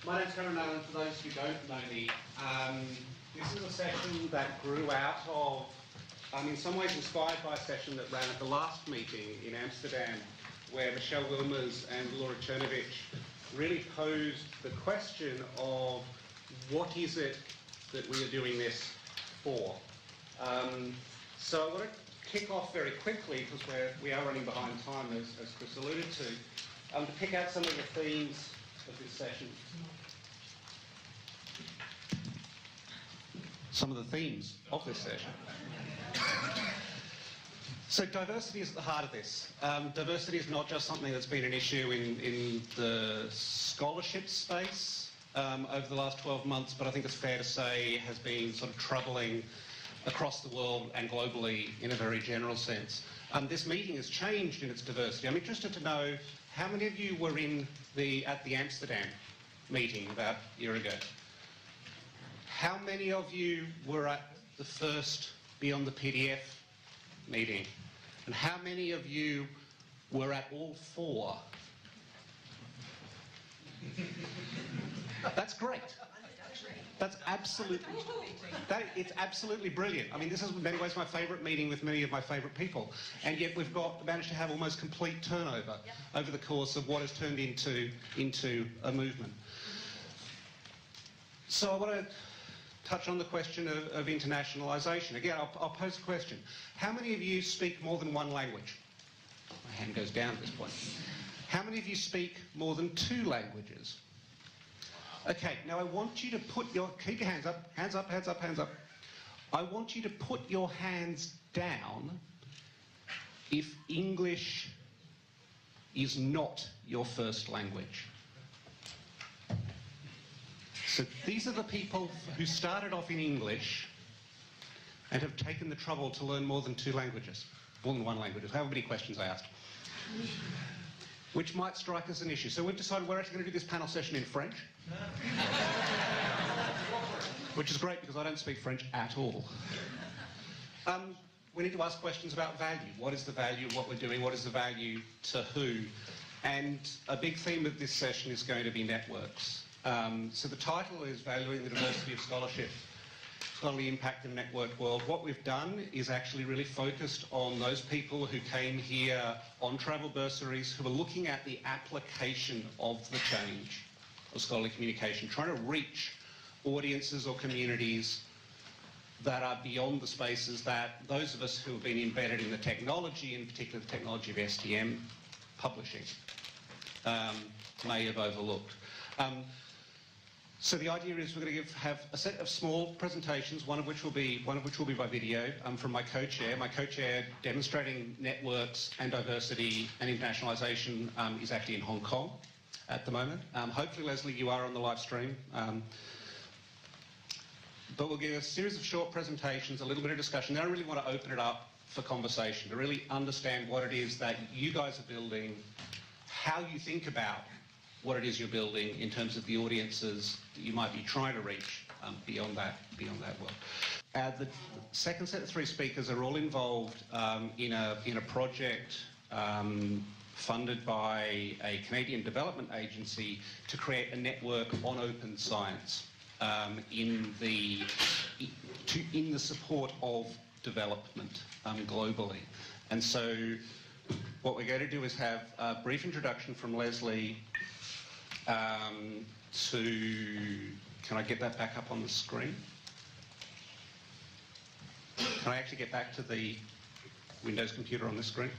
My name's Cameron Allen, for those who don't know me. This is a session that grew out of, in some ways inspired by a session that ran at the last meeting in Amsterdam, where Michelle Wilmers and Laura Chernovich really posed the question of what is it that we are doing this for? So I want to kick off very quickly, because we are running behind time, as Chris alluded to pick out some of the themes of this session. Some of the themes of this session. So diversity is at the heart of this. Diversity is not just something that's been an issue in the scholarship space over the last 12 months, but I think it's fair to say has been sort of troubling across the world and globally in a very general sense. This meeting has changed in its diversity. I'm interested to know how many of you were at the Amsterdam meeting about a year ago? How many of you were at the first Beyond the PDF meeting? And how many of you were at all four? That's great. That's absolutely, it's absolutely brilliant. I mean, this is in many ways my favourite meeting with many of my favourite people, and yet we've managed to have almost complete turnover over the course of what has turned into a movement. So I want to touch on the question of internationalisation. Again, I'll pose a question. How many of you speak more than one language? My hand goes down at this point. How many of you speak more than two languages? Okay, now I want you to keep your hands up, hands up, hands up, hands up. I want you to put your hands down if English is not your first language. So these are the people who started off in English and have taken the trouble to learn more than two languages, more than one language, however many questions I asked. Which might strike as an issue. So we've decided we're actually going to do this panel session in French. Which is great because I don't speak French at all. We need to ask questions about value. What is the value of what we're doing? What is the value to who? And a big theme of this session is going to be networks. So the title is Valuing the Diversity of Scholarship, Scholarly Impact in a Networked World. What we've done is actually really focused on those people who came here on travel bursaries, who are looking at the application of the change of scholarly communication, trying to reach audiences or communities that are beyond the spaces that those of us who have been embedded in the technology, in particular the technology of STM publishing, may have overlooked. So the idea is we're going to have a set of small presentations, one of which will be by video from my co-chair. My co-chair demonstrating networks and diversity and internationalisation is actually in Hong Kong at the moment. Hopefully, Leslie, you are on the live stream. But we'll give a series of short presentations, a little bit of discussion. Then I really want to open it up for conversation, to really understand what it is that you guys are building, how you think about what it is you're building in terms of the audiences that you might be trying to reach beyond that world. The second set of three speakers are all involved in a project funded by a Canadian development agency to create a network on open science in the support of development globally. And so what we're going to do is have a brief introduction from Leslie can I get that back up on the screen? Can I actually get back to the Windows computer on the screen?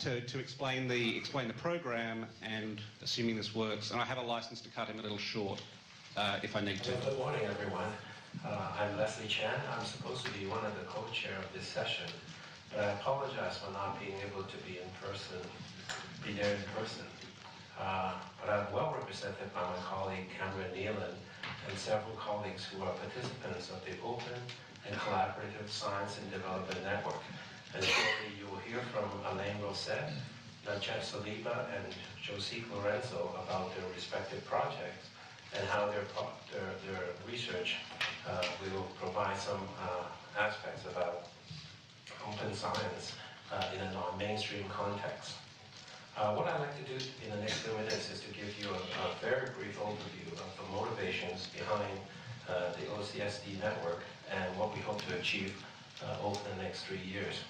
To explain the program, and assuming this works, and I have a license to cut him a little short if I need to. Well, good morning, everyone. I'm Leslie Chan. I'm supposed to be one of the co-chair of this session, but I apologize for not being able to be there in person. But I'm well represented by my colleague Cameron Nealon and several colleagues who are participants of the Open and Collaborative Science and Development Network. And shortly you will hear from Alain Rosset, Najat Saliba, and Josique Lorenzo about their respective projects and how their research we will provide some aspects about open science in a non-mainstream context. What I'd like to do in the next few minutes is to give you a very brief overview of the motivations behind the OCSD network and what we hope to achieve over the next 3 years.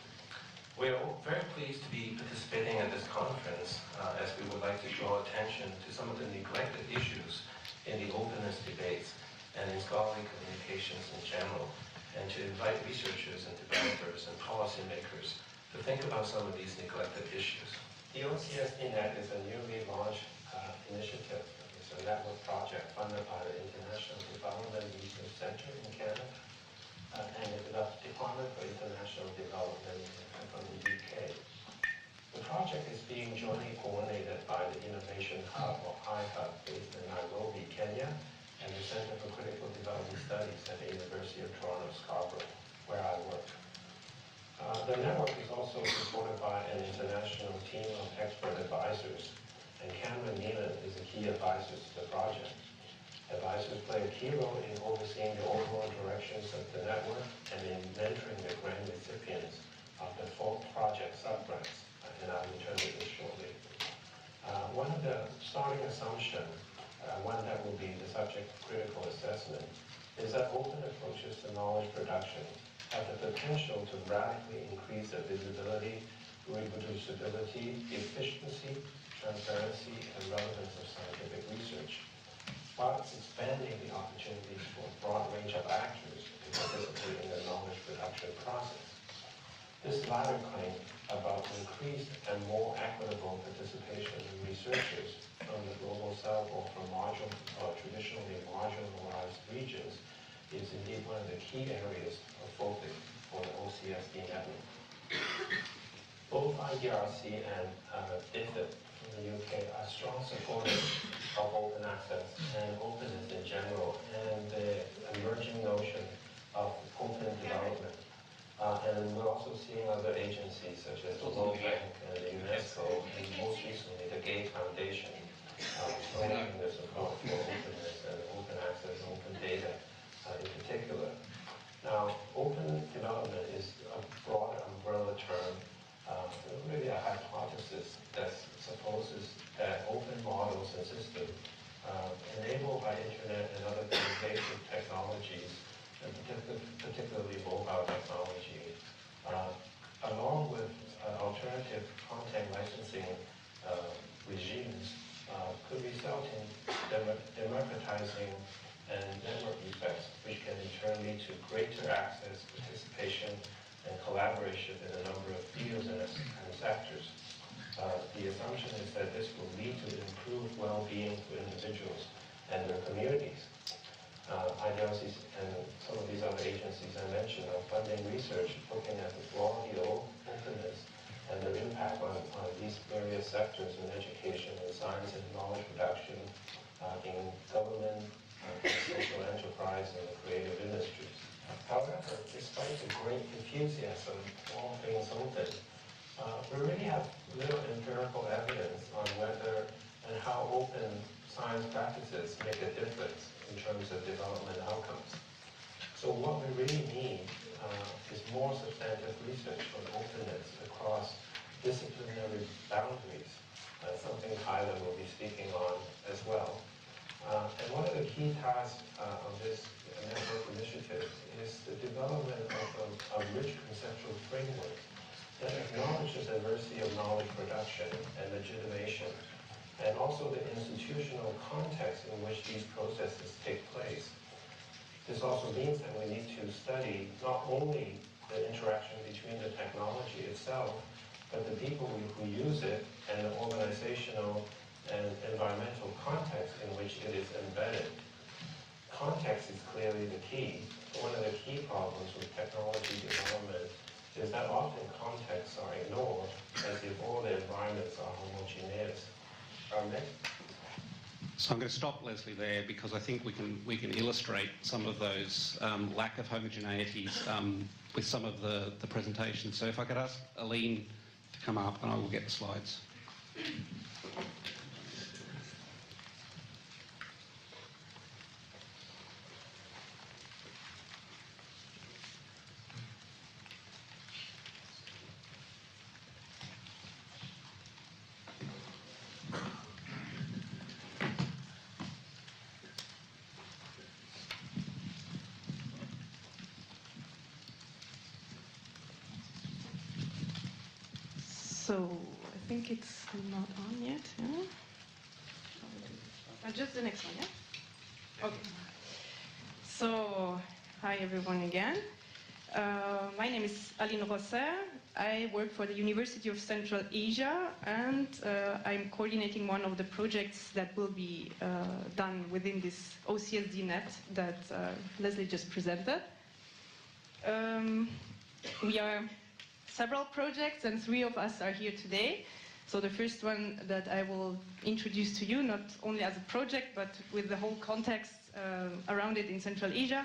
We are very pleased to be participating at this conference as we would like to draw attention to some of the neglected issues in the openness debates and in scholarly communications in general, and to invite researchers and developers and policymakers to think about some of these neglected issues. The OCSD-Net is a newly launched initiative. It's a network project funded by the International Development Research Center in Canada and the Department for International Development from the UK. The project is being jointly coordinated by the Innovation Hub, or iHub, based in Nairobi, Kenya, and the Center for Critical Development Studies at the University of Toronto, Scarborough, where I work. The network is also supported by an international team of expert advisors, and Cameron Nealon is a key advisor to the project. Advisors play a key role in overseeing the overall directions of the network and in mentoring the grant recipients of the 4 project sub-grants, and I'll return to this shortly. One of the starting assumptions, one that will be the subject of critical assessment, is that open approaches to knowledge production have the potential to radically increase the visibility, reproducibility, efficiency, transparency, and relevance of scientific research, while expanding the opportunities for a broad range of actors to participate in the knowledge production process. This latter claim about increased and more equitable participation in researchers from the global south or from traditionally marginalized regions is indeed one of the key areas of focus for the OCSD network. Both IDRC and DFID from the UK are strong supporters of open access and openness in general, and the emerging notion of open development. And we're also seeing other agencies such as the World Bank and the UNESCO, and most recently the Gates Foundation, showing their support for openness and open access and open data in particular. Now, open development is a broad umbrella term, really a hypothesis that supposes that open models and systems enabled by internet and other communication technologies, and particularly mobile technology, along with alternative content licensing regimes, could result in democratizing and network effects, which can in turn lead to greater access, participation, and collaboration in a number of fields and sectors. The assumption is that this will lead to improved well-being for individuals and their communities. IDRCs and some of these other agencies I mentioned are funding research looking at the quality of openness and their impact on these various sectors in education and science and knowledge production, in government, social enterprise, and the creative industries. However, despite the great enthusiasm for all things open, we really have little empirical evidence on whether and how open science practices make a difference in terms of development outcomes. So what we really need is more substantive research on openness across disciplinary boundaries, something Tyler will be speaking on as well. And one of the key tasks of this network initiative is the development of a rich conceptual framework that acknowledges the diversity of knowledge production and legitimation, and also the institutional context in which these processes take place. This also means that we need to study not only the interaction between the technology itself, but the people who use it and the organizational and environmental context in which it is embedded. Context is clearly the key. One of the key problems with technology development is that often contexts are ignored as if all the environments are homogeneous. So I'm going to stop Leslie there because I think we can illustrate some of those lack of homogeneities with some of the presentations. So if I could ask Aline to come up and I will get the slides. So I think it's not on yet. Yeah? Just the next one, yeah? Okay. So, hi everyone again. My name is Aline Rosser. I work for the University of Central Asia, and I'm coordinating one of the projects that will be done within this OCSD net that Leslie just presented. We are several projects, and 3 of us are here today. So the first one that I will introduce to you, not only as a project, but with the whole context around it in Central Asia,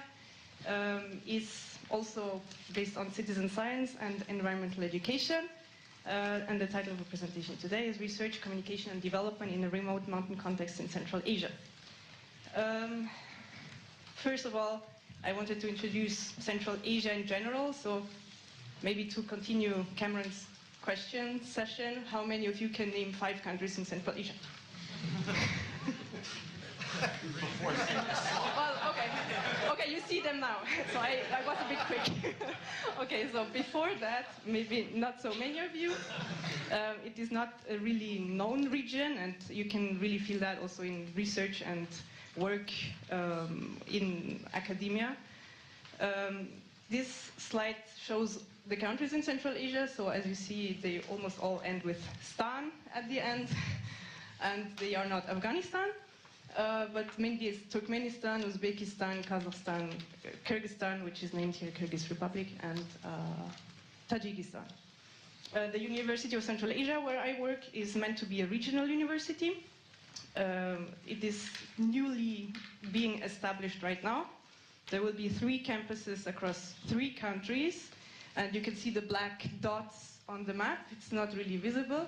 is also based on citizen science and environmental education. And the title of the presentation today is Research, Communication and Development in a Remote Mountain Context in Central Asia. First of all, I wanted to introduce Central Asia in general. So maybe to continue Cameron's question session, how many of you can name 5 countries in Central Asia? Well, okay, you see them now. So I was a bit quick. Okay, so before that, maybe not so many of you. It is not a really known region, and you can really feel that also in research and work in academia. This slide shows the countries in Central Asia. So as you see, they almost all end with Stan at the end, and they are not Afghanistan. But mainly it's Turkmenistan, Uzbekistan, Kazakhstan, Kyrgyzstan, which is named here Kyrgyz Republic, and Tajikistan. The University of Central Asia, where I work, is meant to be a regional university. It is newly being established right now. There will be 3 campuses across 3 countries, and you can see the black dots on the map. It's not really visible.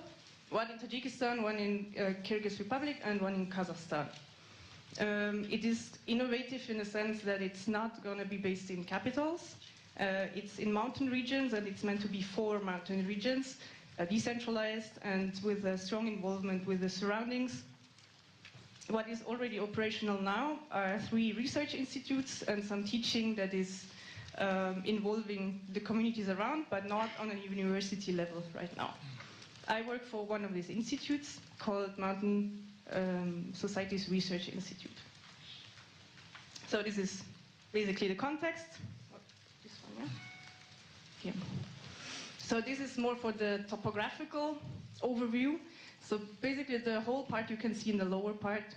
One in Tajikistan, one in Kyrgyz Republic, and one in Kazakhstan. It is innovative in the sense that it's not going to be based in capitals. It's in mountain regions, and it's meant to be 4 mountain regions, decentralized and with a strong involvement with the surroundings. What is already operational now are 3 research institutes and some teaching that is involving the communities around, but not on a university level right now. I work for one of these institutes called Mountain Societies Research Institute. So this is basically the context. This one, yeah? Here. So this is more for the topographical overview. So basically the whole part you can see in the lower part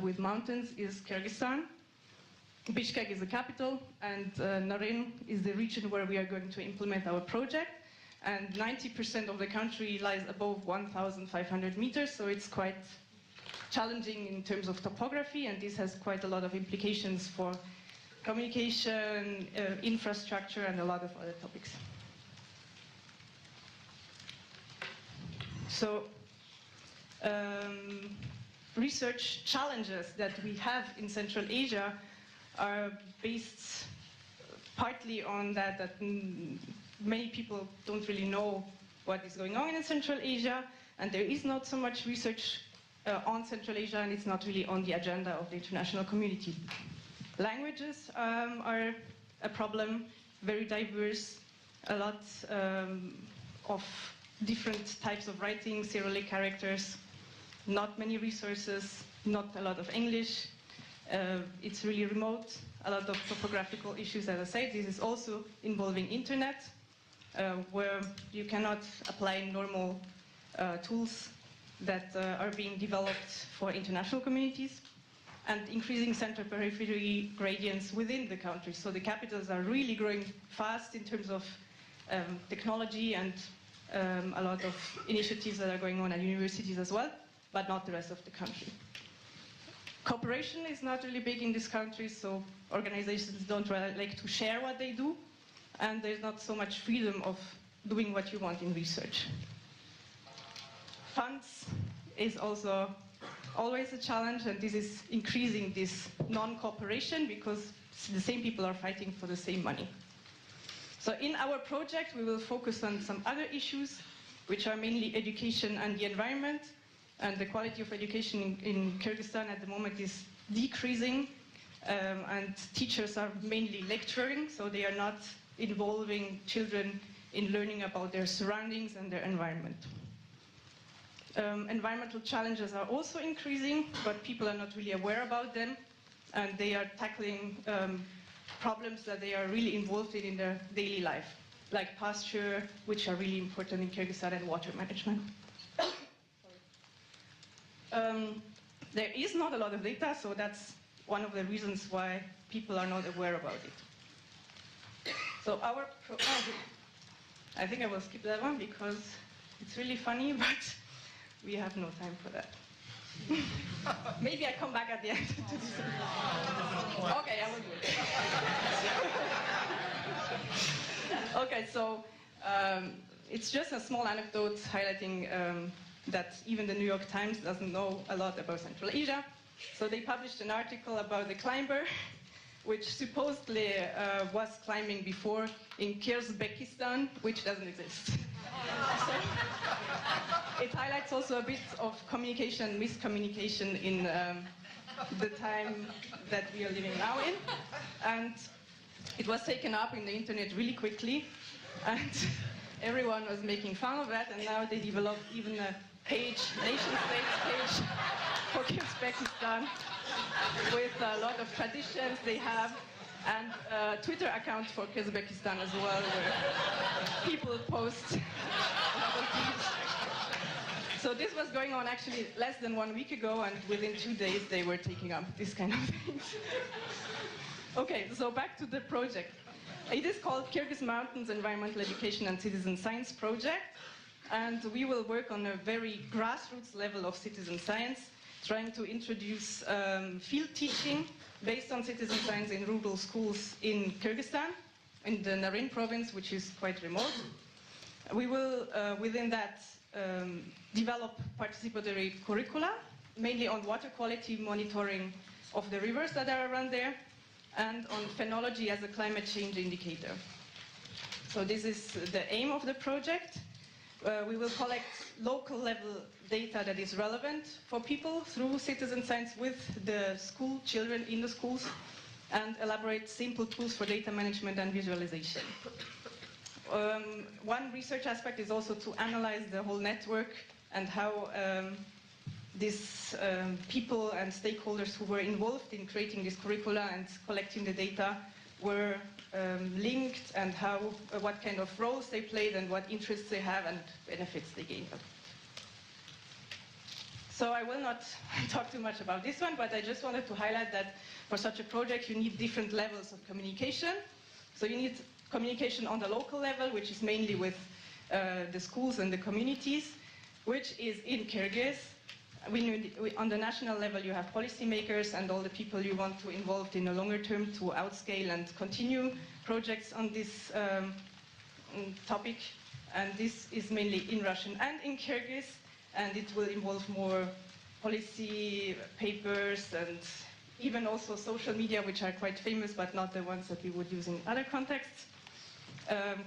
with mountains is Kyrgyzstan. Bishkek is the capital, and Naren is the region where we are going to implement our project. And 90% of the country lies above 1,500 meters, so it's quite challenging in terms of topography, and this has quite a lot of implications for communication, infrastructure, and a lot of other topics. So, research challenges that we have in Central Asia are based partly on that many people don't really know what is going on in Central Asia, and there is not so much research on Central Asia, and it's not really on the agenda of the international community. Languages are a problem, very diverse, a lot of different types of writing, Cyrillic characters, not many resources, not a lot of English. It's really remote, a lot of topographical issues, as I said. This is also involving internet, where you cannot apply normal tools that are being developed for international communities, and increasing center-periphery gradients within the country. So the capitals are really growing fast in terms of technology, and a lot of initiatives that are going on at universities as well, but not the rest of the country. Cooperation is not really big in this country, so organizations don't really like to share what they do, and there's not so much freedom of doing what you want in research. Funds is also always a challenge, and this is increasing this non-cooperation because the same people are fighting for the same money. So in our project, we will focus on some other issues, which are mainly education and the environment. And the quality of education in Kyrgyzstan at the moment is decreasing, and teachers are mainly lecturing, so they are not involving children in learning about their surroundings and their environment. Environmental challenges are also increasing, but people are not really aware about them, and they are tackling problems that they are really involved in their daily life, like pasture, which are really important in Kyrgyzstan, and water management. There is not a lot of data, so that's one of the reasons why people are not aware about it. So I think I will skip that one because it's really funny, but we have no time for that. Maybe I come back at the end to do something. Okay, I will do it. Okay, so it's just a small anecdote highlighting that even the New York Times doesn't know a lot about Central Asia. So they published an article about the climber, which supposedly was climbing before in Kyrgyzstan, which doesn't exist. So it highlights also a bit of communication, miscommunication in the time that we are living now in. And it was taken up in the internet really quickly, and everyone was making fun of that, and now they developed even a page, nation-state page for Kyrgyzstan with a lot of traditions they have, and a Twitter account for Kyrgyzstan as well, where people post a lot of things. So this was going on actually less than 1 week ago, and within 2 days they were taking up this kind of things. Okay, so back to the project. It is called Kyrgyz Mountains Environmental Education and Citizen Science Project, and we will work on a very grassroots level of citizen science, trying to introduce field teaching based on citizen science in rural schools in Kyrgyzstan, in the Narin province, which is quite remote. We will, within that, develop participatory curricula, mainly on water quality monitoring of the rivers that are around there, and on phenology as a climate change indicator. So this is the aim of the project. We will collect local level data that is relevant for people through citizen science with the school children in the schools, and elaborate simple tools for data management and visualization. One research aspect is also to analyze the whole network and how these people and stakeholders who were involved in creating this curricula and collecting the data were linked, and how, what kind of roles they played and what interests they have and benefits they gained. So I will not talk too much about this one, but I just wanted to highlight that for such a project you need different levels of communication. So you need communication on the local level, which is mainly with the schools and the communities, which is in Kyrgyz. On the national level, you have policymakers and all the people you want to involve in the longer term to outscale and continue projects on this topic. And this is mainly in Russian and in Kyrgyz, and it will involve more policy papers and even also social media, which are quite famous, but not the ones that we would use in other contexts,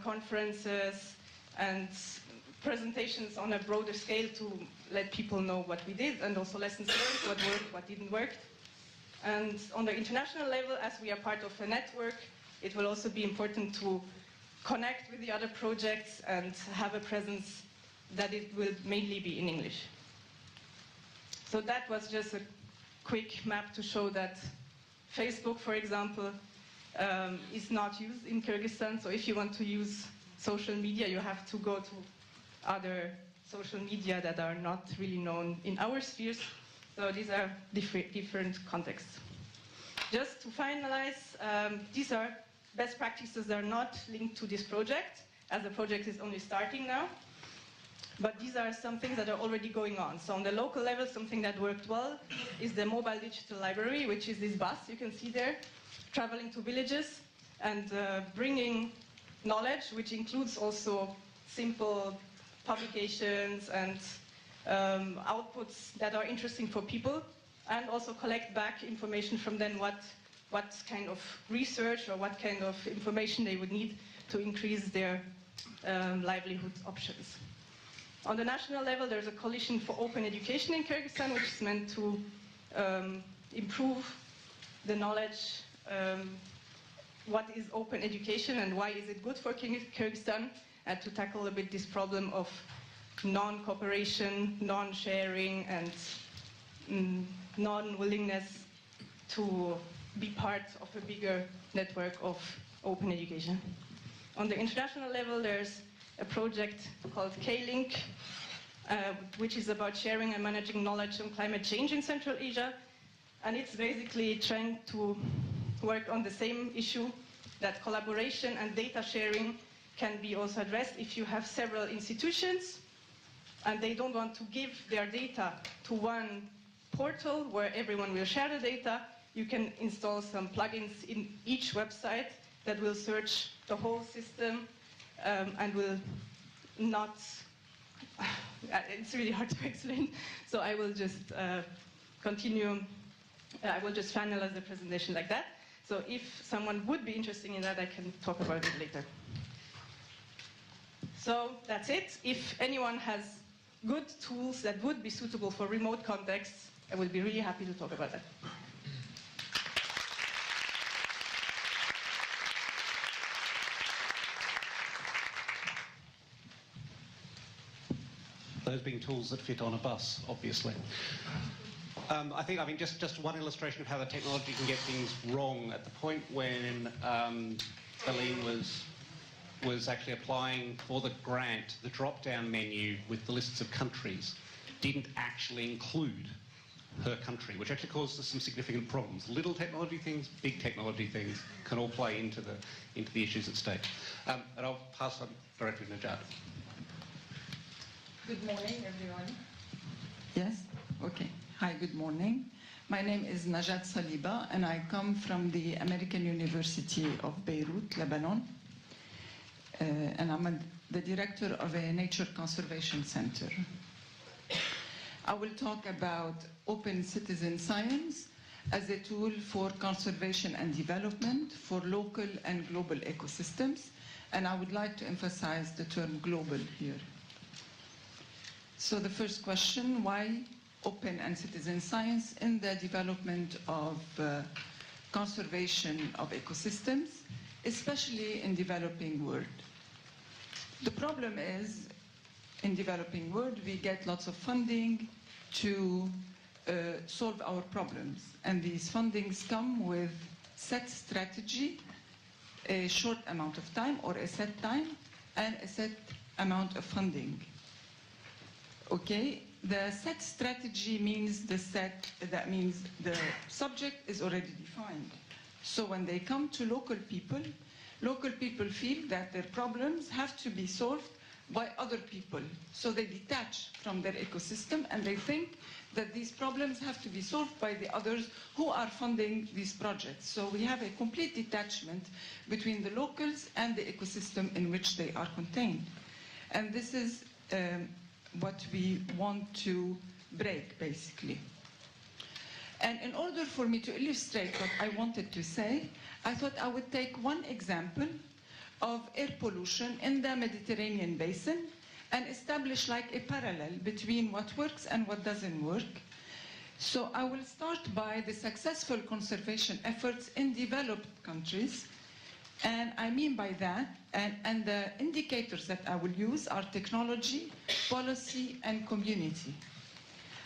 conferences, and presentations on a broader scale to let people know what we did, and also lessons learned, what worked, what didn't work. And on the international level, as we are part of a network, it will also be important to connect with the other projects and have a presence that it will mainly be in English. So that was just a quick map to show that Facebook, for example, is not used in Kyrgyzstan. So if you want to use social media, you have to go to other social media that are not really known in our spheres. So these are different contexts. Just to finalize, these are best practices that are not linked to this project, as the project is only starting now. But these are some things that are already going on. So on the local level, something that worked well is the mobile digital library, which is this bus you can see there, traveling to villages and bringing knowledge, which includes also simple publications and outputs that are interesting for people, and also collect back information from them, what kind of research or what kind of information they would need to increase their livelihood options. On the national level, there's a coalition for open education in Kyrgyzstan, which is meant to improve the knowledge, what is open education and why is it good for Kyrgyzstan, and to tackle a bit this problem of non-cooperation, non-sharing, and non-willingness to be part of a bigger network of open education. On the international level, there's a project called K-Link, which is about sharing and managing knowledge on climate change in Central Asia. And it's basically trying to work on the same issue, that collaboration and data sharing can be also addressed if you have several institutions and they don't want to give their data to one portal where everyone will share the data. You can install some plugins in each website that will search the whole system and will not, it's really hard to explain, so I will just continue, I will just finalize the presentation like that. So if someone would be interested in that, I can talk about it later. So that's it. If anyone has good tools that would be suitable for remote contexts, I would be really happy to talk about that. Those being tools that fit on a bus, obviously. I think just one illustration of how the technology can get things wrong. At the point when Aline was actually applying for the grant, the drop-down menu with the lists of countries didn't actually include her country, which actually caused us some significant problems. Little technology things, big technology things can all play into the issues at stake. And I'll pass on directly to Najat. Good morning, everyone. Yes? Okay. Hi, good morning. My name is Najat Saliba, and I come from the American University of Beirut, Lebanon. And I'm the director of a nature conservation center. I will talk about open citizen science as a tool for conservation and development for local and global ecosystems. And I would like to emphasize the term global here. So the first question, why open and citizen science in the development of conservation of ecosystems, especially in developing world? The problem is, in developing world, we get lots of funding to solve our problems. And these fundings come with set strategy, a short amount of time or a set time, and a set amount of funding. Okay, the set strategy means that means the subject is already defined. So when they come to local people feel that their problems have to be solved by other people. So they detach from their ecosystem and they think that these problems have to be solved by the others who are funding these projects. So we have a complete detachment between the locals and the ecosystem in which they are contained. And this is what we want to break, basically. And in order for me to illustrate what I wanted to say, I thought I would take one example of air pollution in the Mediterranean basin and establish like a parallel between what works and what doesn't work. So I will start by the successful conservation efforts in developed countries. And I mean by that, and the indicators that I will use are technology, policy, and community.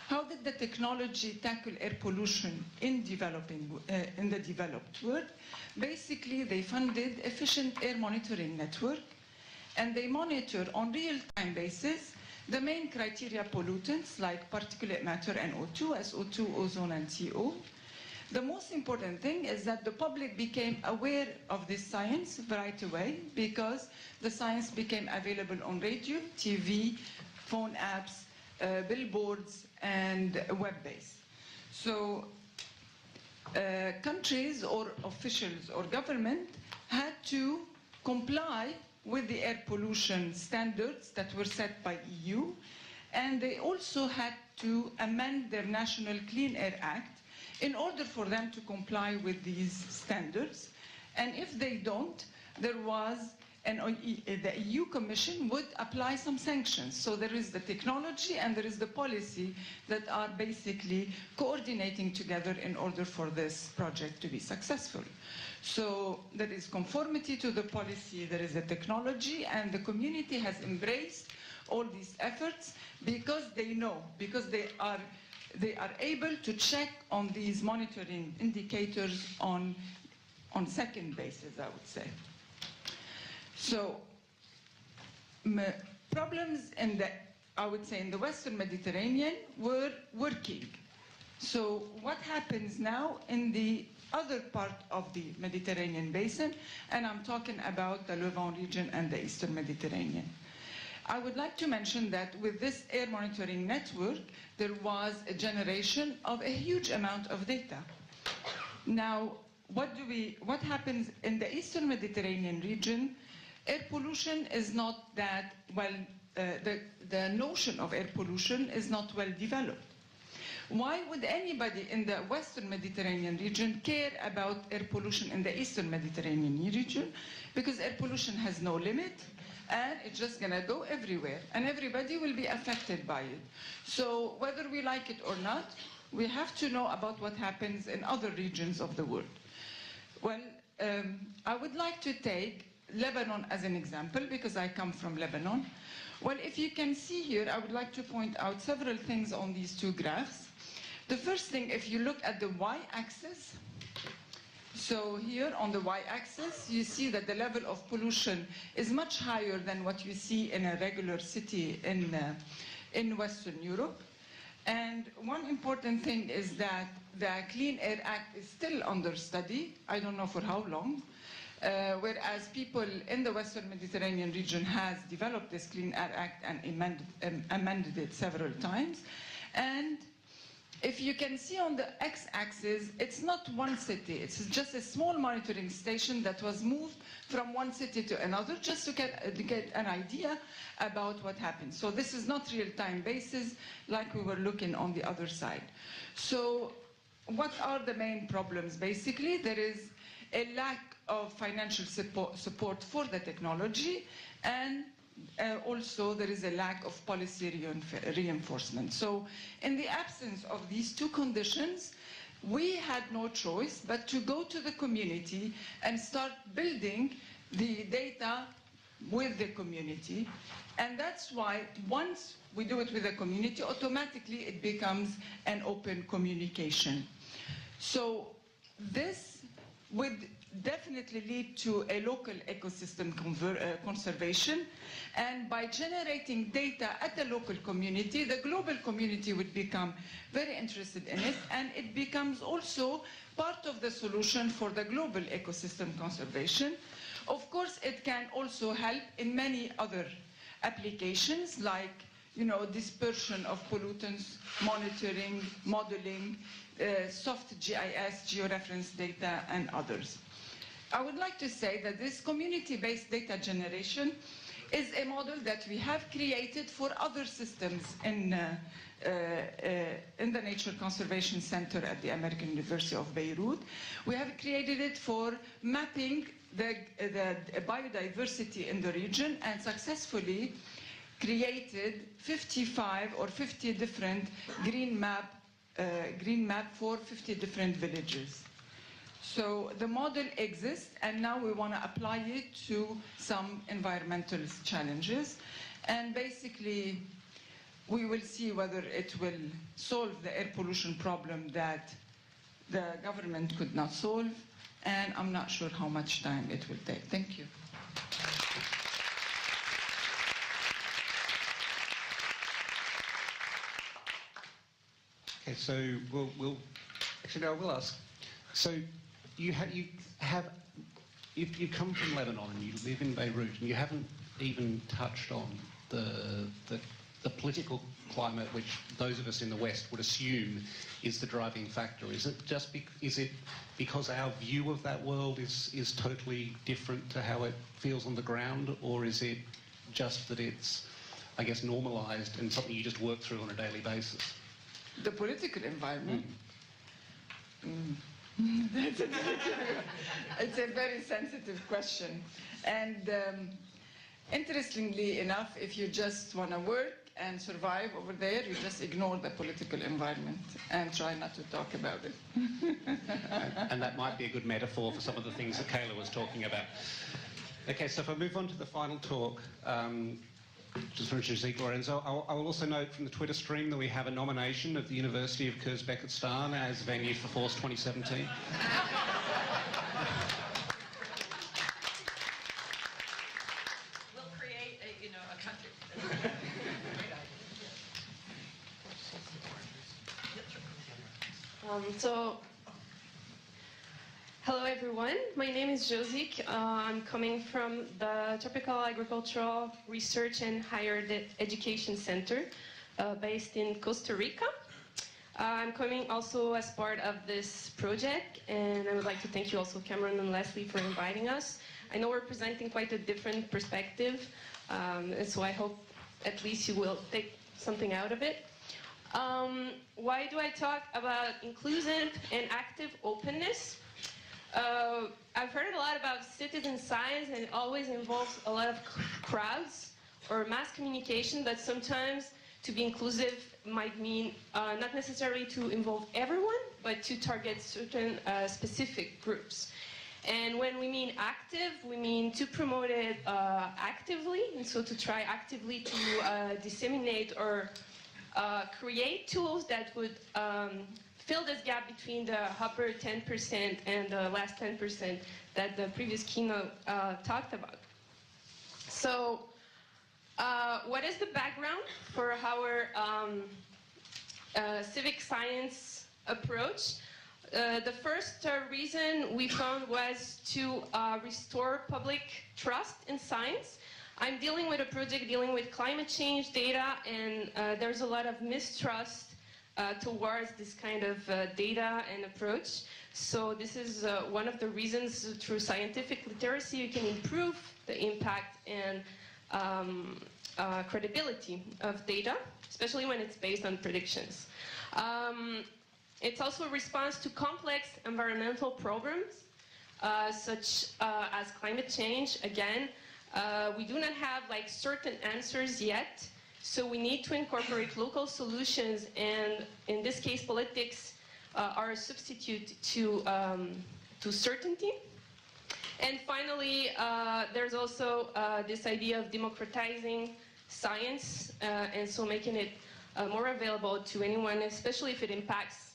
How did the technology tackle air pollution in the developed world? Basically, they funded efficient air monitoring network, and they monitor on real-time basis the main criteria pollutants like particulate matter and O2, SO2, ozone, and CO. The most important thing is that the public became aware of this science right away because the science became available on radio, TV, phone apps, billboards, and web-based. So countries or officials or government had to comply with the air pollution standards that were set by EU, and they also had to amend their National Clean Air Act in order for them to comply with these standards. And if they don't, there was the EU Commission would apply some sanctions. So there is the technology and there is the policy that are basically coordinating together in order for this project to be successful. So there is conformity to the policy, there is the technology, and the community has embraced all these efforts because they know, because they are able to check on these monitoring indicators on second basis, I would say. So problems in the, I would say, in the Western Mediterranean were working. So what happens now in the other part of the Mediterranean basin, and I'm talking about the Levant region and the Eastern Mediterranean. I would like to mention that with this air monitoring network, there was a generation of a huge amount of data. Now, what happens in the Eastern Mediterranean region? Air pollution is not that well, the notion of air pollution is not well developed. Why would anybody in the Western Mediterranean region care about air pollution in the Eastern Mediterranean region? Because air pollution has no limit, and it's just going to go everywhere, and everybody will be affected by it. So whether we like it or not, we have to know about what happens in other regions of the world. Well, I would like to take Lebanon as an example, because I come from Lebanon. Well, if you can see here, I would like to point out several things on these two graphs. The first thing, if you look at the y-axis, so here on the y-axis, you see that the level of pollution is much higher than what you see in a regular city in Western Europe. And one important thing is that the Clean Air Act is still under study. I don't know for how long. Whereas people in the Western Mediterranean region has developed this Clean Air Act and amended it several times. And if you can see on the x-axis, it's not one city. It's just a small monitoring station that was moved from one city to another just to get an idea about what happens. So this is not real-time basis like we were looking on the other side. So what are the main problems? Basically, there is a lack of financial support for the technology, and also there is a lack of policy reinforcement. So in the absence of these two conditions, we had no choice but to go to the community and start building the data with the community. And that's why once we do it with the community, automatically it becomes an open communication. So this would definitely lead to a local ecosystem conservation, and by generating data at the local community, the global community would become very interested in it, and it becomes also part of the solution for the global ecosystem conservation. Of course, it can also help in many other applications, like dispersion of pollutants, monitoring, modeling, soft GIS, georeference data, and others. I would like to say that this community-based data generation is a model that we have created for other systems in the Nature Conservation Center at the American University of Beirut. We have created it for mapping the biodiversity in the region, and successfully created 55 or 50 different green map for 50 different villages. So the model exists, and now we want to apply it to some environmental challenges. And basically, we will see whether it will solve the air pollution problem that the government could not solve, and I'm not sure how much time it will take. Thank you. Okay, so we'll actually, I will ask. So you come from Lebanon and you live in Beirut, and you haven't even touched on the political climate, which those of us in the West would assume is the driving factor. Is it just because our view of that world is totally different to how it feels on the ground, or is it just that it's, I guess, normalised and something you just work through on a daily basis? The political environment. It's a very sensitive question. And interestingly enough, if you just want to work and survive over there, you just ignore the political environment and try not to talk about it. And that might be a good metaphor for some of the things that Kayla was talking about. Okay, so if I move on to the final talk, just for introducing Lorenzo. I will also note from the Twitter stream that we have a nomination of the University of Kyrgyzstan as venue for Force 2017. We'll create a country. Hello everyone, my name is Josique. I'm coming from the Tropical Agricultural Research and Higher Education Center based in Costa Rica. I'm coming also as part of this project, and I would like to thank you also, Cameron and Leslie, for inviting us. I know we're presenting quite a different perspective, and so I hope at least you will take something out of it. Why do I talk about inclusive and active openness? I've heard a lot about citizen science, and it always involves a lot of crowds or mass communication, but sometimes to be inclusive might mean not necessarily to involve everyone, but to target certain specific groups. And when we mean active, we mean to promote it actively, and so to try actively to disseminate or create tools that would fill this gap between the upper 10% and the last 10% that the previous keynote talked about. So what is the background for our civic science approach? The first reason we found was to restore public trust in science. I'm dealing with a project dealing with climate change data, and there's a lot of mistrust towards this kind of data and approach. So this is one of the reasons through scientific literacy you can improve the impact and credibility of data, especially when it's based on predictions. It's also a response to complex environmental problems, such as climate change. Again, we do not have certain answers yet, so we need to incorporate local solutions, and in this case, politics are a substitute to certainty. And finally, there's also this idea of democratizing science, and so making it more available to anyone, especially if it impacts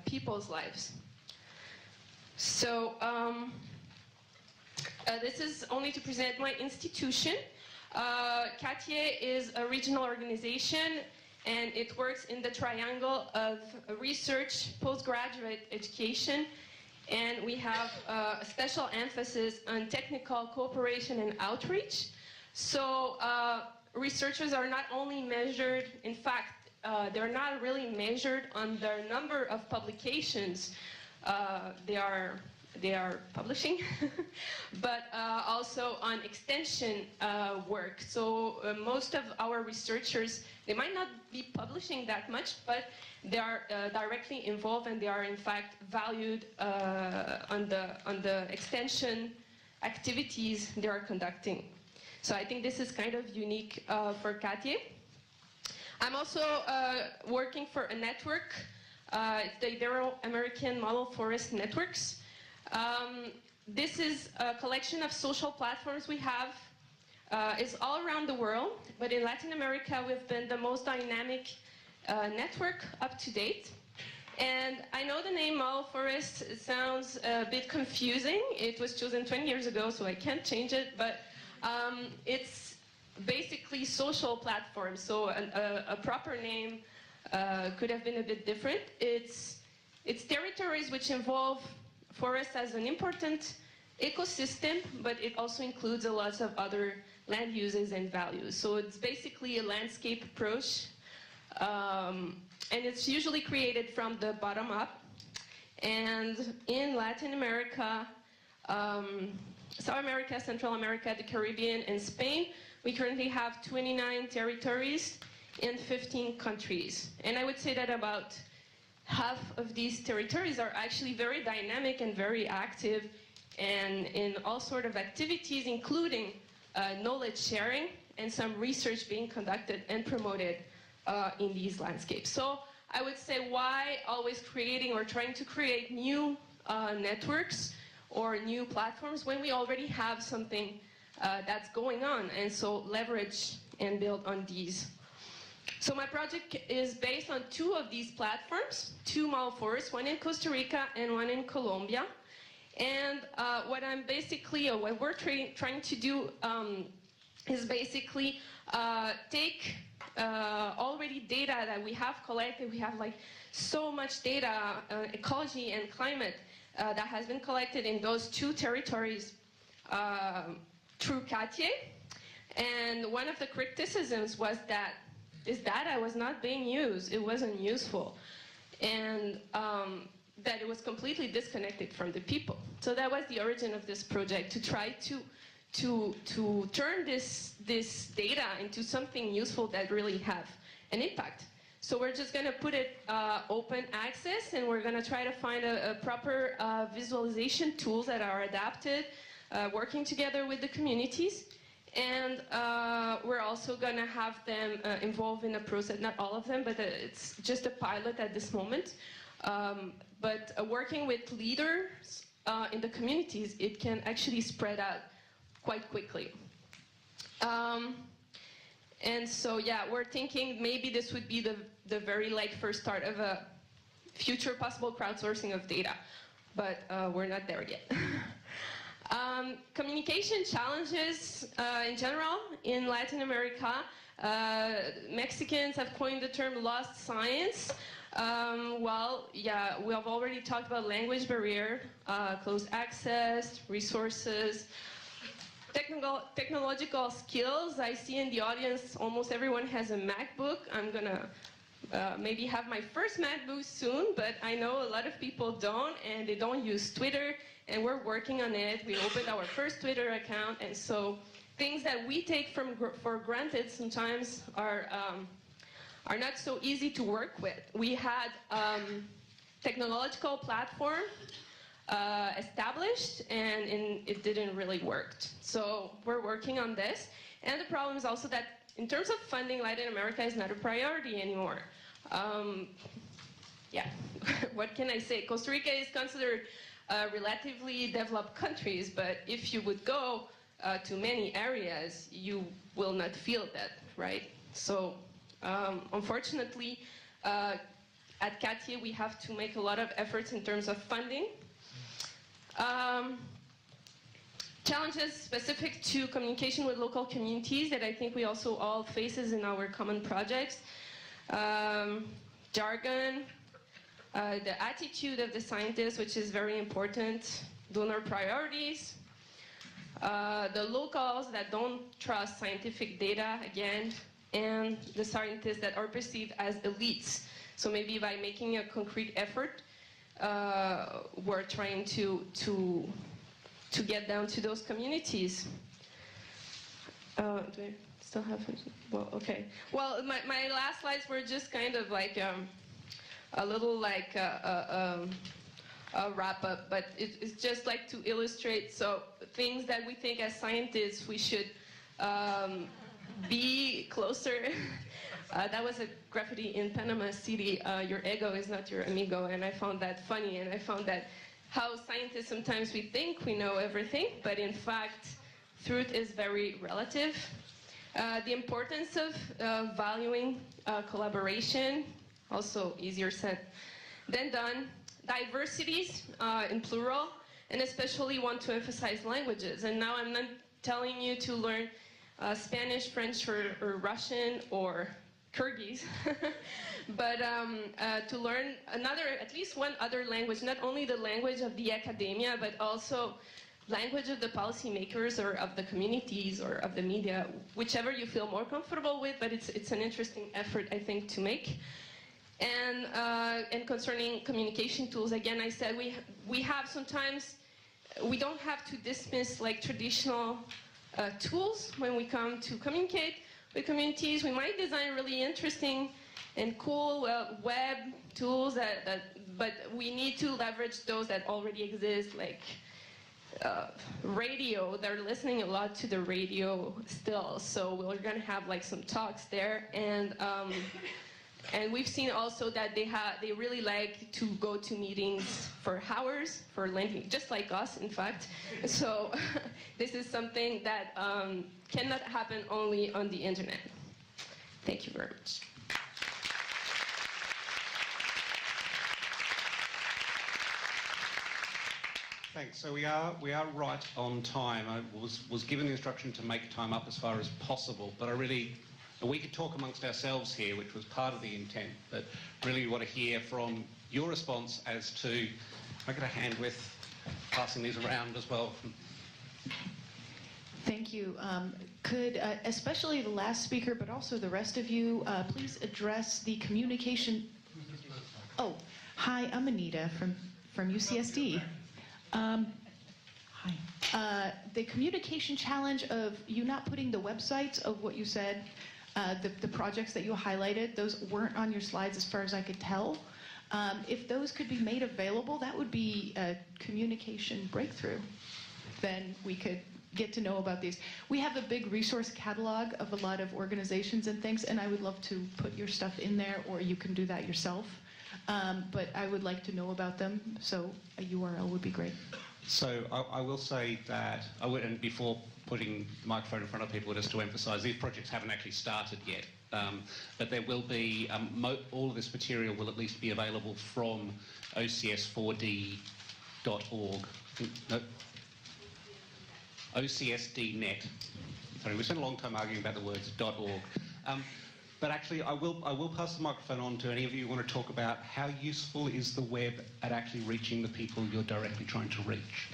people's lives. So this is only to present my institution. CATIE is a regional organization, and it works in the triangle of research, postgraduate education, and we have a special emphasis on technical cooperation and outreach. So researchers are not only measured, in fact, they're not really measured on their number of publications they are publishing, but also on extension work. So most of our researchers, they might not be publishing that much, but they are directly involved, and they are in fact valued on the extension activities they are conducting. So I think this is kind of unique for CATIE. I'm also working for a network. It's the Ibero-American Model Forest Networks. This is a collection of social platforms we have. It's all around the world, but in Latin America we've been the most dynamic network up to date. And I know the name Model Forest sounds a bit confusing. It was chosen 20 years ago, so I can't change it, but it's basically social platforms, so a proper name could have been a bit different. It's territories which involve forests as an important ecosystem, but it also includes a lot of other land uses and values. So it's basically a landscape approach, and it's usually created from the bottom up. And in Latin America, South America, Central America, the Caribbean, and Spain, we currently have 29 territories in 15 countries. And I would say that about half of these territories are actually very dynamic and very active, and in all sorts of activities, including knowledge sharing and some research being conducted and promoted in these landscapes. So I would say, why always creating or trying to create new networks or new platforms when we already have something that's going on, and so leverage and build on these. So my project is based on 2 of these platforms, 2 model forests, one in Costa Rica and one in Colombia. And what we're trying to do is basically take already data that we have collected. We have like so much data, ecology and climate, that has been collected in those 2 territories through CATIE. And one of the criticisms was that this data was not being used. It wasn't useful. And that it was completely disconnected from the people. So that was the origin of this project, to try to turn this data into something useful that really have an impact. So we're just going to put it open access, and we're going to try to find a proper visualization tools that are adapted, working together with the communities. And we're also going to have them involved in a process, not all of them, but it's just a pilot at this moment. But working with leaders in the communities, it can actually spread out quite quickly. And so, yeah, we're thinking maybe this would be the very first start of a future possible crowdsourcing of data, but we're not there yet. Communication challenges in general in Latin America. Mexicans have coined the term lost science. Well, yeah, we have already talked about language barrier, closed access, resources, technological skills. I see in the audience almost everyone has a MacBook. I'm gonna maybe have my first MacBook soon, but I know a lot of people don't, and they don't use Twitter, and we're working on it. We opened our first Twitter account, and so things that we take for granted sometimes are not so easy to work with. We had technological platform established, and it didn't really work. So we're working on this. And the problem is also that in terms of funding, Latin America is not a priority anymore. Yeah, what can I say? Costa Rica is considered relatively developed countries, but if you would go to many areas, you will not feel that, right? So unfortunately, at CATIE, we have to make a lot of efforts in terms of funding. Challenges specific to communication with local communities that I think we also all faces in our common projects. Jargon, the attitude of the scientists, which is very important, donor priorities, the locals that don't trust scientific data, again, and the scientists that are perceived as elites. So maybe by making a concrete effort, we're trying to get down to those communities. Do I still have it? Well, okay. Well, my last slides were just kind of like a little like a wrap up, but it's just like to illustrate so things that we think as scientists we should be closer. That was a graffiti in Panama City, your ego is not your amigo, and I found that funny, and I found that how scientists sometimes we think we know everything, but in fact, truth is very relative. The importance of valuing collaboration, also easier said than done. Diversities in plural, and especially want to emphasize languages. And now I'm not telling you to learn Spanish, French, or Russian, or Kyrgyz, but to learn at least one other language, not only the language of the academia, but also language of the policymakers or of the communities or of the media, whichever you feel more comfortable with, but it's an interesting effort, I think, to make. And concerning communication tools, again, I said we have sometimes, we don't have to dismiss like traditional tools when we come to communicate with communities. We might design really interesting and cool web tools, but we need to leverage those that already exist, like radio. They're listening a lot to the radio still, so we're going to have like some talks there. And And we've seen also that they really like to go to meetings for hours, for lengthy, just like us, in fact. So this is something that cannot happen only on the internet. Thank you very much. Thanks. So we are right on time. I was given the instruction to make time up as far as possible, but we could talk amongst ourselves here, which was part of the intent, but really want to hear from your response as to, I get a hand with passing these around as well. Thank you. Could, especially the last speaker, but also the rest of you, please address the communication. Oh, hi, I'm Anita from UCSD. Hi. The communication challenge of you not putting the websites of what you said, the projects that you highlighted, those weren't on your slides as far as I could tell. If those could be made available, that would be a communication breakthrough. Then we could get to know about these. We have a big resource catalog of a lot of organizations and things, and I would love to put your stuff in there, or you can do that yourself. But I would like to know about them, so a URL would be great. So I will say that, and before putting the microphone in front of people, just to emphasise, these projects haven't actually started yet. But there will be, all of this material will at least be available from ocs4d.org. No, OCSDnet. Sorry, we spent a long time arguing about the words .org. But actually, I will pass the microphone on to any of you who want to talk about how useful is the web at actually reaching the people you're directly trying to reach.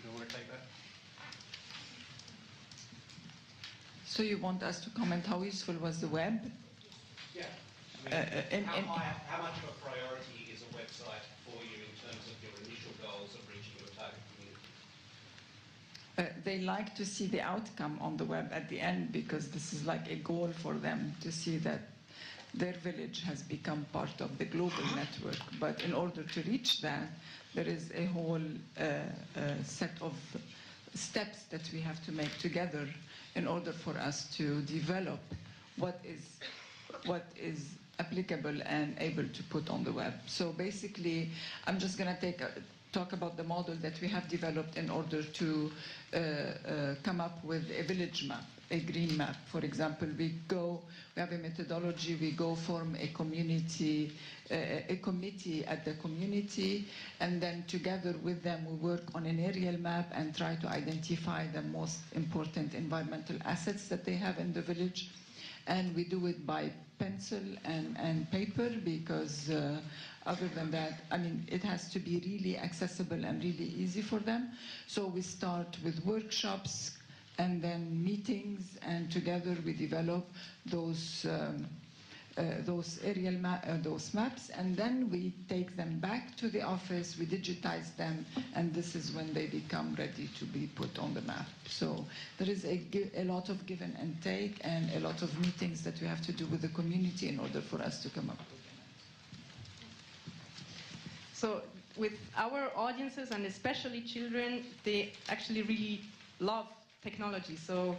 You want to take that? So you want us to comment how useful was the web? Yeah. How much of a priority is a website for you in terms of your initial goals of reaching your target community? They like to see the outcome on the web at the end, because this is like a goal for them to see that their village has become part of the global network. But in order to reach that, there is a whole set of steps that we have to make together in order for us to develop what is applicable and able to put on the web. So basically, I'm just going to talk about the model that we have developed in order to come up with a village map, a green map. For example, we have a methodology, we go form a community, a committee at the community, and then together with them we work on an aerial map and try to identify the most important environmental assets that they have in the village. And we do it by pencil and paper, because other than that, I mean, it has to be really accessible and really easy for them. So we start with workshops and then meetings, and together we develop those those maps, and then we take them back to the office, we digitize them, and this is when they become ready to be put on the map. So there is a lot of give and take, and a lot of meetings that we have to do with the community in order for us to come up with it. So with our audiences, and especially children, they actually really love technology. So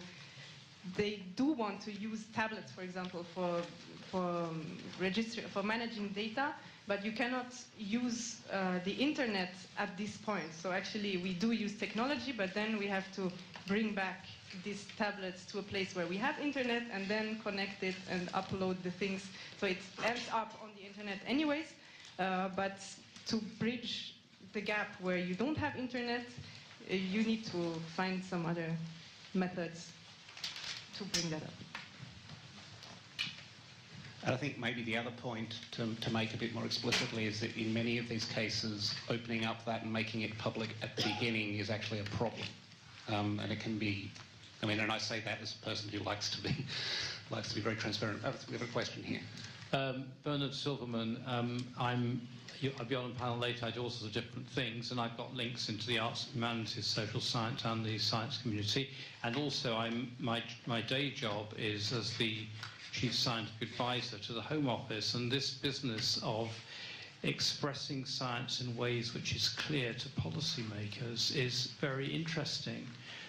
they do want to use tablets, for example, for managing data, but you cannot use the internet at this point. So actually we do use technology, but then we have to bring back these tablets to a place where we have internet, and then connect it and upload the things. So it ends up on the internet anyways, but to bridge the gap where you don't have internet, you need to find some other methods to bring that up. And I think maybe the other point to make a bit more explicitly is that in many of these cases, opening up that and making it public at the beginning is actually a problem. And it can be, I mean, and I say that as a person who likes to be very transparent. Oh, we have a question here. Bernard Silverman, I'll be on a panel later. I do all sorts of different things, and I've got links into the arts, humanities, social science, and the science community. And also, my day job is as the Chief Scientific Advisor to the Home Office, and this business of expressing science in ways which is clear to policymakers is very interesting.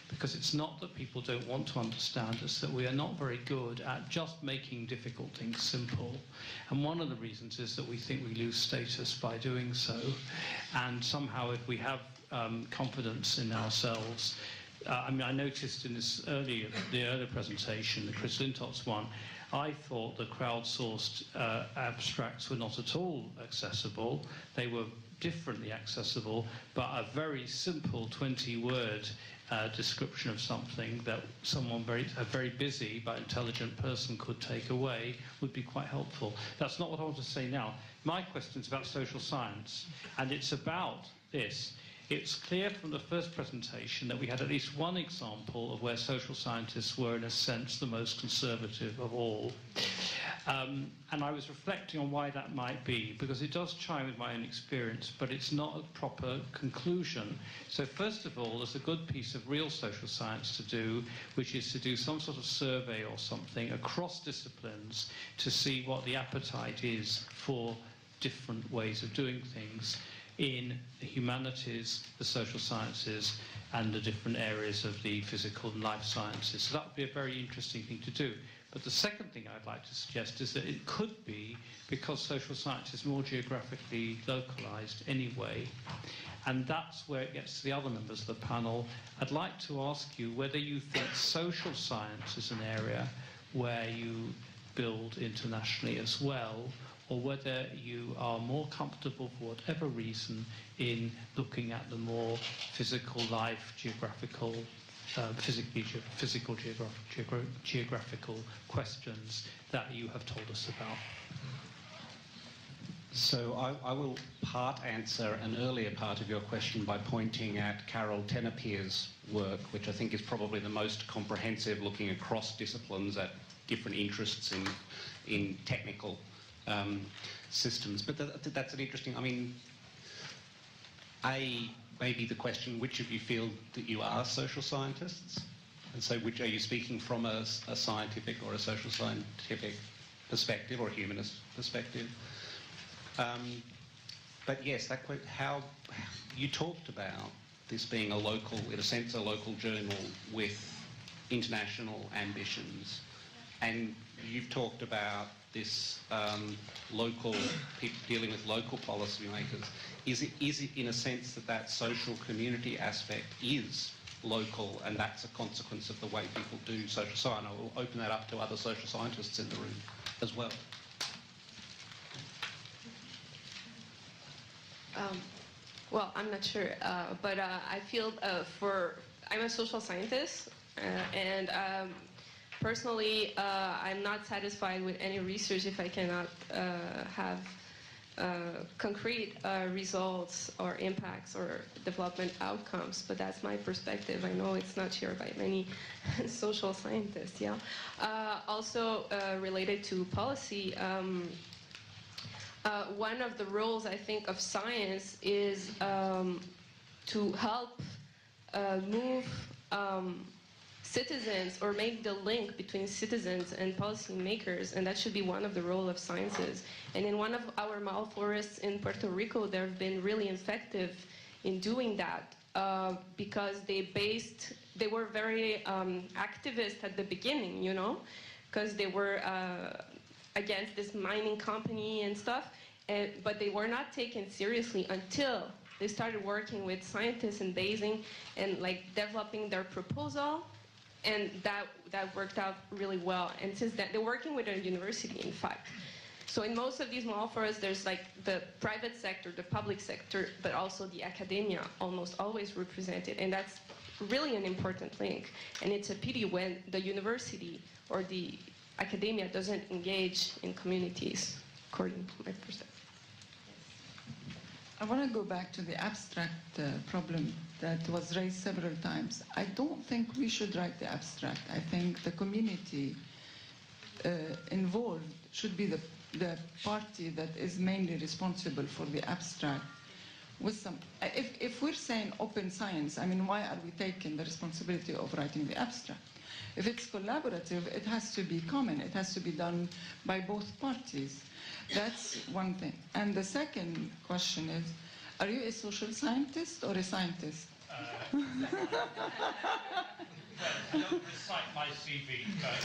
because it's not that people don't want to understand us, that we are not very good at just making difficult things simple. And one of the reasons is that we think we lose status by doing so. And somehow if we have confidence in ourselves, I mean, I noticed in the earlier presentation, the Chris Lintott's one, I thought the crowdsourced abstracts were not at all accessible. They were differently accessible, but a very simple 20-word description of something that a very busy but intelligent person could take away would be quite helpful. That's not what I want to say now. My question is about social science, and it's about this. It's clear from the first presentation that we had at least one example of where social scientists were, in a sense, the most conservative of all. And I was reflecting on why that might be, because it does chime with my own experience, but it's not a proper conclusion. So first of all, there's a good piece of real social science to do, which is to do some sort of survey or something across disciplines to see what the appetite is for different ways of doing things in the humanities, the social sciences, and the different areas of the physical and life sciences. So that would be a very interesting thing to do. But the second thing I'd like to suggest is that it could be because social science is more geographically localized anyway, and that's where it gets to the other members of the panel. I'd like to ask you whether you think social science is an area where you build internationally as well, or whether you are more comfortable, for whatever reason, in looking at the more physical life, geographical, geographical questions that you have told us about. So I will part answer an earlier part of your question by pointing at Carol Tenopier's work, which I think is probably the most comprehensive, looking across disciplines at different interests in technical systems. But that's an interesting, I mean, maybe the question, which of you feel that you are social scientists? And so which are you speaking from a scientific or a social scientific perspective or a humanist perspective? But yes, how you talked about this being a local, in a sense, a local journal with international ambitions. And you've talked about this local, people dealing with local policymakers. Is it in a sense that social community aspect is local, and that's a consequence of the way people do social science? I will open that up to other social scientists in the room as well. Well, I'm not sure, but I feel I'm a social scientist, and personally, I'm not satisfied with any research if I cannot have concrete results or impacts or development outcomes, but that's my perspective. I know it's not shared by many social scientists, yeah. Also related to policy, one of the roles, I think, of science is to help move citizens, or make the link between citizens and policymakers, and that should be one of the roles of sciences. And in one of our mall forests in Puerto Rico, they've been really effective in doing that because they were very activist at the beginning, you know, because they were against this mining company and stuff, but they were not taken seriously until they started working with scientists in Beijing and like developing their proposal. And that worked out really well. And since then, they're working with a university, in fact. So in most of these mall forests, there's like the private sector, the public sector, but also the academia almost always represented. And that's really an important link. And it's a pity when the university or the academia doesn't engage in communities, according to my perspective. I want to go back to the abstract problem that was raised several times. I don't think we should write the abstract. I think the community involved should be the party that is mainly responsible for the abstract. If we're saying open science, I mean, why are we taking the responsibility of writing the abstract? If it's collaborative, it has to be common. It has to be done by both parties. That's one thing. And the second question is, are you a social scientist or a scientist? I don't recite my CV, but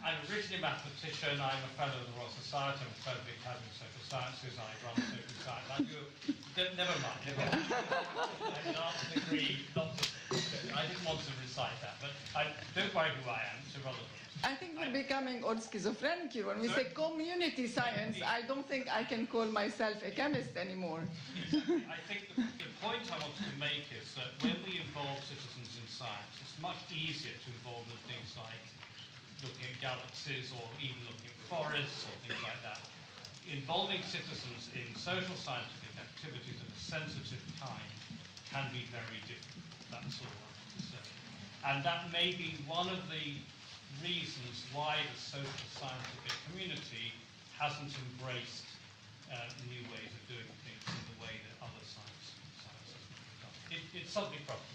I'm originally a mathematician. I'm a fellow of the Royal Society. I'm a fellow of the Academy of Social Sciences. I run social science. Never mind. I have an arts degree. I didn't want to recite that, but don't worry who I am. It's irrelevant. I think we're becoming all schizophrenic here. When we say community science, I don't think I can call myself a chemist anymore. I think the point I wanted to make is that when we involve citizens in science, it's much easier to involve them in things like looking at galaxies or even looking at forests or things like that. Involving citizens in social scientific activities of a sensitive kind can be very different. That's all I want to say. And that may be one of the reasons why the social scientific community hasn't embraced new ways of doing things in the way that other sciences have done. It's something profitable.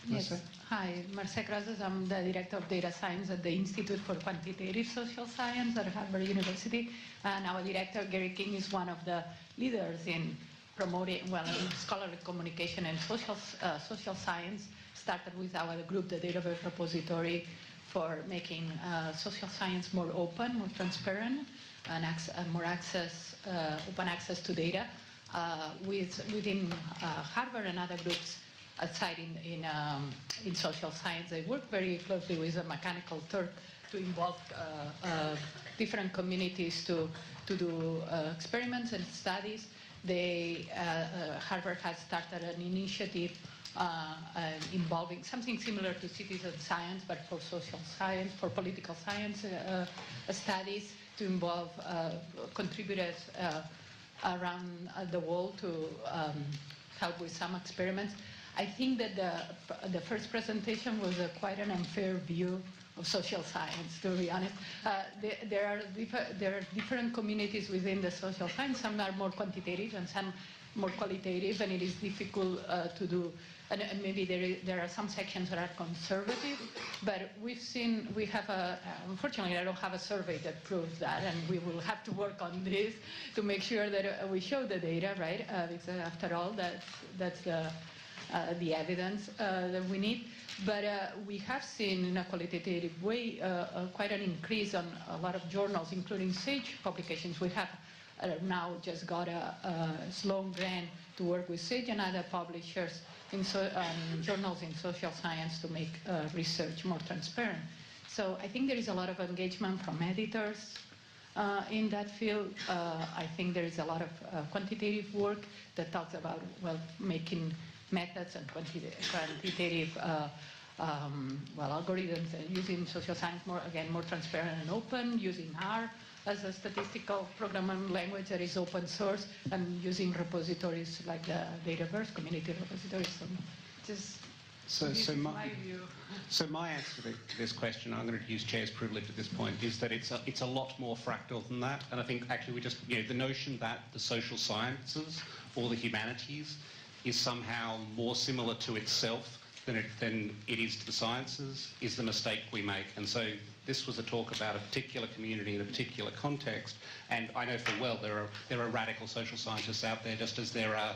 Yes. Hi, Marcia Crosses. I'm the Director of Data Science at the Institute for Quantitative Social Science at Harvard University. And our director, Gary King, is one of the leaders in promoting, well, in scholarly communication and social science. Started with our group, the Database Repository, for making social science more open, more transparent, and more access, open access to data. Within Harvard and other groups outside in social science, they work very closely with the Mechanical Turk to involve different communities to do experiments and studies. Harvard has started an initiative involving something similar to citizen science, but for social science, for political science studies, to involve contributors around the world to help with some experiments. I think that the first presentation was quite an unfair view of social science, to be honest. There are different communities within the social science. Some are more quantitative and some more qualitative, and it is difficult to do. And maybe there are some sections that are conservative, but we have unfortunately I don't have a survey that proves that, and we will have to work on this to make sure that we show the data, right? Because after all, that's the evidence that we need. But we have seen in a qualitative way quite an increase on a lot of journals, including SAGE publications. We have now just got a Sloan grant to work with SAGE and other publishers in journals in social science to make research more transparent. So I think there is a lot of engagement from editors in that field. I think there is a lot of quantitative work that talks about, well, making methods and quantitative algorithms and using social science more transparent and open, using R as a statistical programming language that is open source, and using repositories like the Dataverse, community repositories. So my answer to this question, I'm going to use chair's privilege at this point, is that it's a lot more fractal than that. And I think actually the notion that the social sciences or the humanities is somehow more similar to itself than it is to the sciences is the mistake we make. And so this was a talk about a particular community in a particular context, and I know full well there are radical social scientists out there, just as there are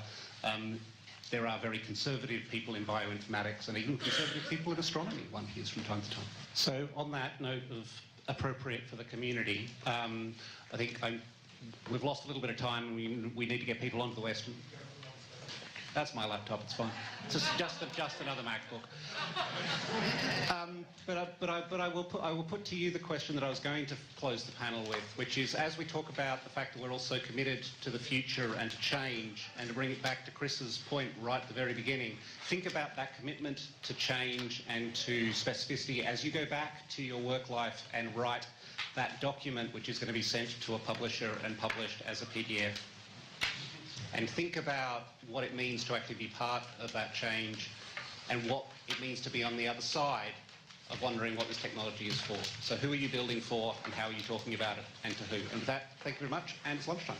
very conservative people in bioinformatics and even conservative people in astronomy, one hears from time to time. So on that note of appropriate for the community, I think we've lost a little bit of time, and we need to get people onto the Western. That's my laptop, it's fine. It's just another MacBook. But I will put to you the question that I was going to close the panel with, which is, as we talk about the fact that we're also committed to the future and to change, and to bring it back to Chris's point right at the very beginning, think about that commitment to change and to specificity as you go back to your work life and write that document which is going to be sent to a publisher and published as a PDF. And think about what it means to actually be part of that change and what it means to be on the other side of wondering what this technology is for. So who are you building for, and how are you talking about it, and to who? And with that, thank you very much, and it's lunchtime.